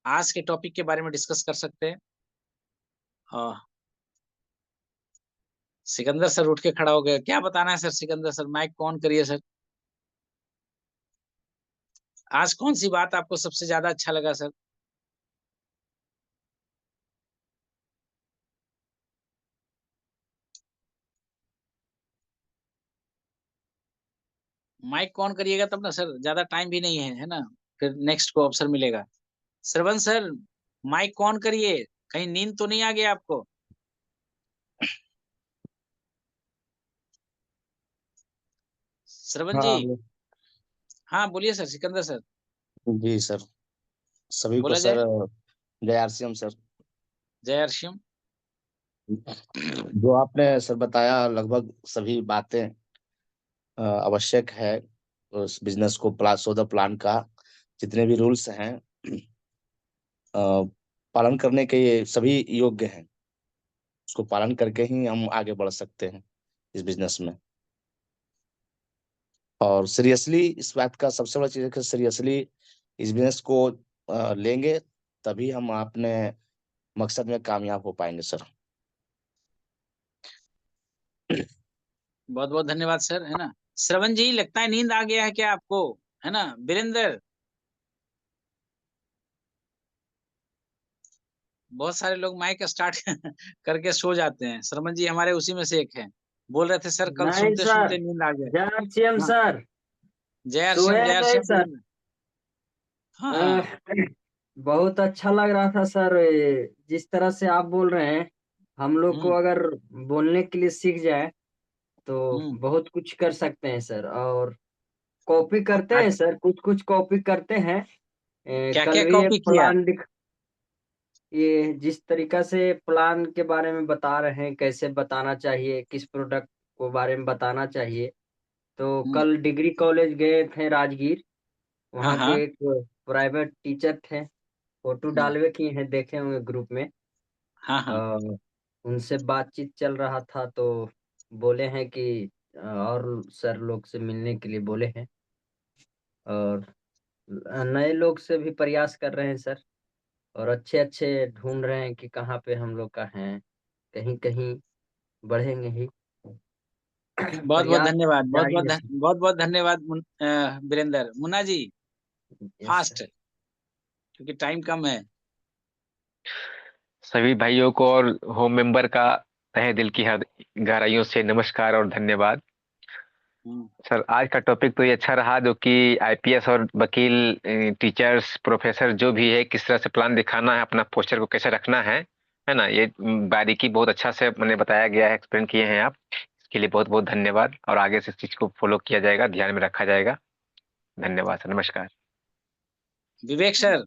Speaker 1: आज के टॉपिक के बारे में डिस्कस कर सकते हैं। अ, सिकंदर सर उठ के खड़ा हो गया, क्या बताना है sir? Sikandar sir mike on करिए सर। आज कौन सी बात आपको सबसे ज्यादा अच्छा लगा सर? माइक ऑन करिएगा तब ना सर, ज्यादा टाइम भी नहीं है ना, फिर नेक्स्ट को अवसर मिलेगा। श्रवण सर माइक ऑन करिए, कहीं नींद तो नहीं आ गया आपको? श्रवण जी।
Speaker 2: हाँ
Speaker 1: हाँ बोलिए सर, सिकंदर सर।
Speaker 2: जी सर, सभी को
Speaker 1: बोला
Speaker 2: सर,
Speaker 1: जाए।
Speaker 2: जय आरसीएम सर।
Speaker 1: जय हर्षियम।
Speaker 2: जो आपने सर बताया लगभग सभी बातें आवश्यक है उस बिजनेस को प्लान सो द प्लान का। जितने भी रूल्स हैं अ, पालन करने के ये सभी योग्य हैं। उसको पालन करके ही हम आगे बढ़ सकते हैं इस बिजनेस में। और सीरियसली इस बात का सबसे बड़ा चीज है कि सीरियसली इस बिजनेस को लेंगे, तभी हम अपने मकसद में कामयाब हो पाएंगे सर।
Speaker 1: बहुत बहुत धन्यवाद सर, है ना। श्रवण जी लगता है नींद आ गया है क्या आपको, है ना। वीरेंद्र, बहुत सारे लोग माइक स्टार्ट करके सो जाते हैं। श्रवण जी हमारे उसी में से एक है। बोल रहे थे सर कल
Speaker 3: नहीं
Speaker 1: सुनते
Speaker 3: सर,
Speaker 1: सुनते नींद आ गए।
Speaker 3: जय श्याम
Speaker 1: हाँ,
Speaker 3: सर। सोए
Speaker 1: जय
Speaker 3: नहीं
Speaker 1: आरसीएम
Speaker 3: सर।
Speaker 1: बोलिए ना। हाँ
Speaker 3: अह,
Speaker 1: हाँ।
Speaker 3: बहुत अच्छा लग रहा था सर, जिस तरह से आप बोल रहे हैं। हम लोग को
Speaker 1: हम्म
Speaker 3: अगर बोलने के लिए सीख जाए तो
Speaker 1: हम्म।
Speaker 3: बहुत कुछ कर सकते हैं सर। और कॉपी करते हैं
Speaker 1: आज
Speaker 3: सर, कुछ कुछ कॉपी करते हैं।
Speaker 1: क्या
Speaker 3: कल
Speaker 1: क्या
Speaker 3: भी एक
Speaker 1: कॉपी किया?
Speaker 3: प्लान दिख ये जिस तरीका से प्लान के बारे में बता रहे हैं, कैसे बताना चाहिए, किस प्रोडक्ट को बारे में बताना चाहिए। तो
Speaker 1: हम्म।
Speaker 3: कल डिग्री कॉलेज गए थे राजगीर।
Speaker 1: हाँ
Speaker 3: वहाँ
Speaker 1: हाँ।
Speaker 3: के एक प्राइवेट टीचर थे, फोटो
Speaker 1: हम्म।
Speaker 3: डालवे किए हैं, देखे होंगे ग्रुप में।
Speaker 1: हाँ हाँ।
Speaker 3: उनसे बातचीत चल रहा था तो बोले हैं कि और सर लोग से मिलने के लिए बोले हैं। और नए लोग से भी प्रयास कर रहे हैं सर। और अच्छे अच्छे ढूंढ रहे हैं कि कहाँ पे हम लोग का है, कहीं कहीं बढ़ेंगे ही।
Speaker 1: बहुत बहुत
Speaker 3: प्रयास
Speaker 1: धन्यवाद,
Speaker 3: जारी है सर।
Speaker 1: बहुत बहुत धन्यवाद Virendra. Munna ji
Speaker 3: yes sir.
Speaker 1: Fast, क्योंकि टाइम कम है।
Speaker 4: सभी भाइयों को और होम मेंबर का तहे दिल की गहराइयों से नमस्कार और धन्यवाद।
Speaker 1: हम्म
Speaker 4: सर आज का टॉपिक तो ये अच्छा रहा, जो कि आईपीएस और वकील, टीचर्स, प्रोफेसर जो भी है, किस तरह से प्लान दिखाना है, अपना पोस्चर को कैसे रखना है ना। ये बारीकी बहुत अच्छा से मैंने बताया गया है, एक्सप्लेन किए हैं आप। इसके लिए बहुत बहुत धन्यवाद, और आगे से इस चीज को फॉलो किया जाएगा, ध्यान में रखा जाएगा। धन्यवाद सर, नमस्कार।
Speaker 1: विवेक सर।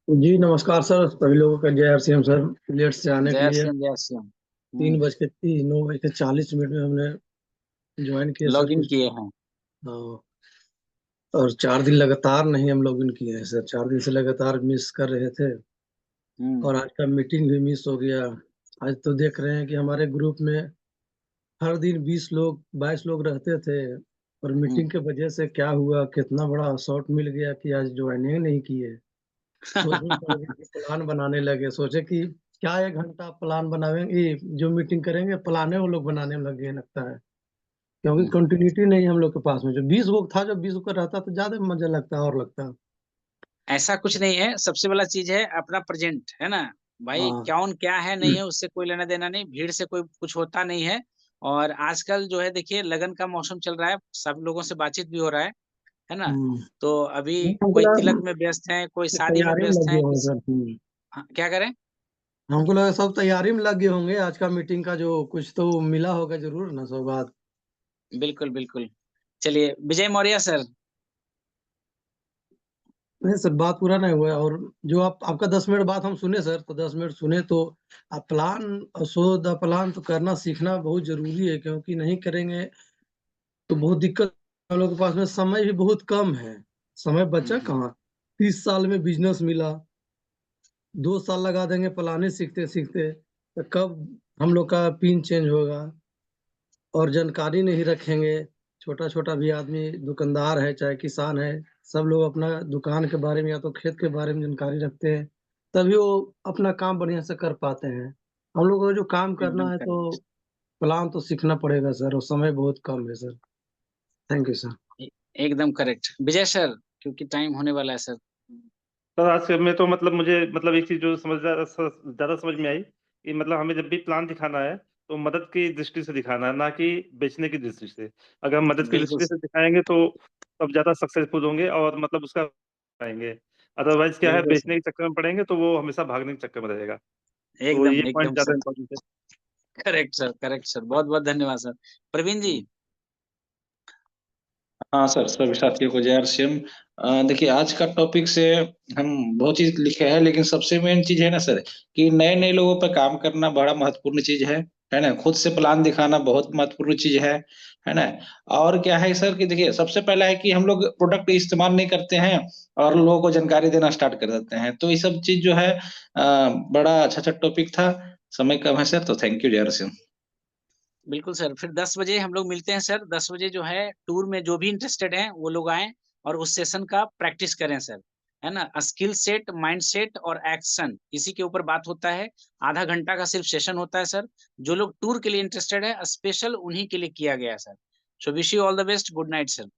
Speaker 5: जी नमस्कार सर, सभी लोगों का जय हरसिम सर। लेट से आने के
Speaker 1: जय
Speaker 5: लिए
Speaker 1: श्याम, जय श्याम।
Speaker 5: 9:40 में हमने ज्वाइन किया सर
Speaker 1: लॉग इन
Speaker 5: कुछ।
Speaker 1: किए हैं।
Speaker 5: हाँ, और 4 दिन लगातार नहीं हम लोग इन किए हैं सर, 4 दिन से लगातार मिस कर रहे थे।
Speaker 1: हम्म
Speaker 5: और आज का मीटिंग भी मिस हो गया। आज तो देख रहे हैं कि हमारे ग्रुप में हर दिन 20 लोग 22 लोग रहते थे, और
Speaker 1: हम्म।
Speaker 5: मीटिंग के वजह से क्या हुआ, कितना बड़ा शॉट मिल गया कि आज ज्वाइनिंग नहीं किए। तो उस दिन से लगे कि प्लान बनाने लगे, सोचे कि क्या 1 घंटा प्लान बनाएंगे, जो मीटिंग करेंगे प्लाने वो लोग बनाने में लगे लगता है। क्योंकि
Speaker 1: हम्म।
Speaker 5: कंटिन्यूटी नहीं है हम लोग के पास में। जो 20 लोग था, जो 20 का रहता तो ज्यादा मजा लगता और लगता।
Speaker 1: ऐसा कुछ नहीं है, सबसे बड़ा चीज है अपना प्रेजेंट, है ना भाई।
Speaker 5: हाँ।
Speaker 1: कौन क्या है नहीं है उससे कोई लेना देना नहीं, भीड़ से कोई कुछ होता नहीं है। और आजकल जो है देखिए लगन का मौसम चल रहा है, सब लोगों से बातचीत भी हो रहा है ना।
Speaker 5: हम्म।
Speaker 1: तो अभी
Speaker 5: हमको
Speaker 1: कोई
Speaker 5: लगा
Speaker 1: तिलक में व्यस्त है, कोई शादी में
Speaker 5: तैयारी में
Speaker 1: व्यस्त
Speaker 5: लगे
Speaker 1: है,
Speaker 5: होंगे
Speaker 1: किसी।
Speaker 5: सर।
Speaker 1: हाँ, क्या करें।
Speaker 5: हमको लगा सब तैयारी में लगे होंगे, आज का मीटिंग का जो कुछ तो मिला होगा जरूर ना सब बात।
Speaker 1: बिल्कुल बिल्कुल। चलिए विजय मौर्य सर।
Speaker 5: नहीं सर, बात पूरा नहीं हुआ है। और जो आपका 10 मिनट बात हम सुने सर, तो 10 मिनट सुने तो आप प्लान, सो द प्लान तो करना सीखना बहुत जरूरी है। क्योंकि नहीं करेंगे तो बहुत दिक्कत। हम लोग के पास में समय भी बहुत कम है। समय बचा
Speaker 1: हम्म।
Speaker 5: कहाँ। 30 साल में बिजनेस मिला, 2 साल लगा देंगे प्लानिंग सीखते सीखते, तो कब हम लोग का पिन चेंज होगा। और जानकारी नहीं रखेंगे। छोटा छोटा भी आदमी दुकानदार है चाहे किसान है, सब लोग अपना दुकान के बारे में या तो खेत के बारे में जानकारी रखते हैं, तभी वो अपना काम बढ़िया से कर पाते हैं। हम लोग को जो काम करना
Speaker 1: एकदम
Speaker 5: है तो
Speaker 1: करेक्ट।
Speaker 5: प्लान तो सीखना पड़ेगा सर, और समय बहुत कम है सर। Thank you sir.
Speaker 1: एकदम करेक्ट विजय सर, क्योंकि टाइम होने वाला है सर।
Speaker 6: सर आज में तो मतलब मुझे मतलब एक चीज जो ज्यादा समझ में आई कि मतलब हमें जब भी प्लान दिखाना है तो मदद की दृष्टि से दिखाना है, ना कि बेचने की दृष्टि से। अगर हम मदद की
Speaker 1: बिल्कुल
Speaker 6: दृष्टि से दिखाएंगे तो तब ज्यादा सक्सेसफुल होंगे और मतलब उसका पाएंगे। अदरवाइज क्या है,
Speaker 1: बिल्कुल सर।
Speaker 6: बेचने के चक्कर में पड़ेंगे तो वो हमेशा भागने के चक्कर में रहेगा। तो
Speaker 1: एकदम
Speaker 6: ये पॉइंट
Speaker 1: एकदम
Speaker 6: ज्यादा
Speaker 1: सर।
Speaker 6: इम्पोर्टेंट है।
Speaker 1: करेक्ट सर, करेक्ट सर, बहुत बहुत धन्यवाद सर। प्रवीण जी।
Speaker 7: हाँ सर, सभी साथियों को जय श्याम। देखिए आज का टॉपिक से हम बहुत चीज लिखे हैं, लेकिन सबसे मेन चीज है ना सर, कि नए नए लोगों पर काम करना बड़ा महत्वपूर्ण चीज है ना। खुद से प्लान दिखाना बहुत महत्वपूर्ण चीज है ना। और क्या है सर कि देखिए सबसे पहला है कि हम लोग प्रोडक्ट इस्तेमाल नहीं करते हैं और लोगों को जानकारी देना स्टार्ट कर देते हैं। तो ये सब चीज जो है बड़ा अच्छा अच्छा टॉपिक था। समय कम है सर, तो थैंक यू जय श्याम।
Speaker 1: बिल्कुल सर, फिर 10 बजे हम लोग मिलते हैं सर। 10 बजे जो है टूर में जो भी इंटरेस्टेड हैं वो लोग आए और उस सेशन का प्रैक्टिस करें सर, है ना। स्किल सेट, माइंड सेट और एक्शन, इसी के ऊपर बात होता है। आधा घंटा का सिर्फ सेशन होता है सर। जो लोग टूर के लिए इंटरेस्टेड है स्पेशल उन्हीं के लिए किया गया है sir. So wish you all the best, good night sir.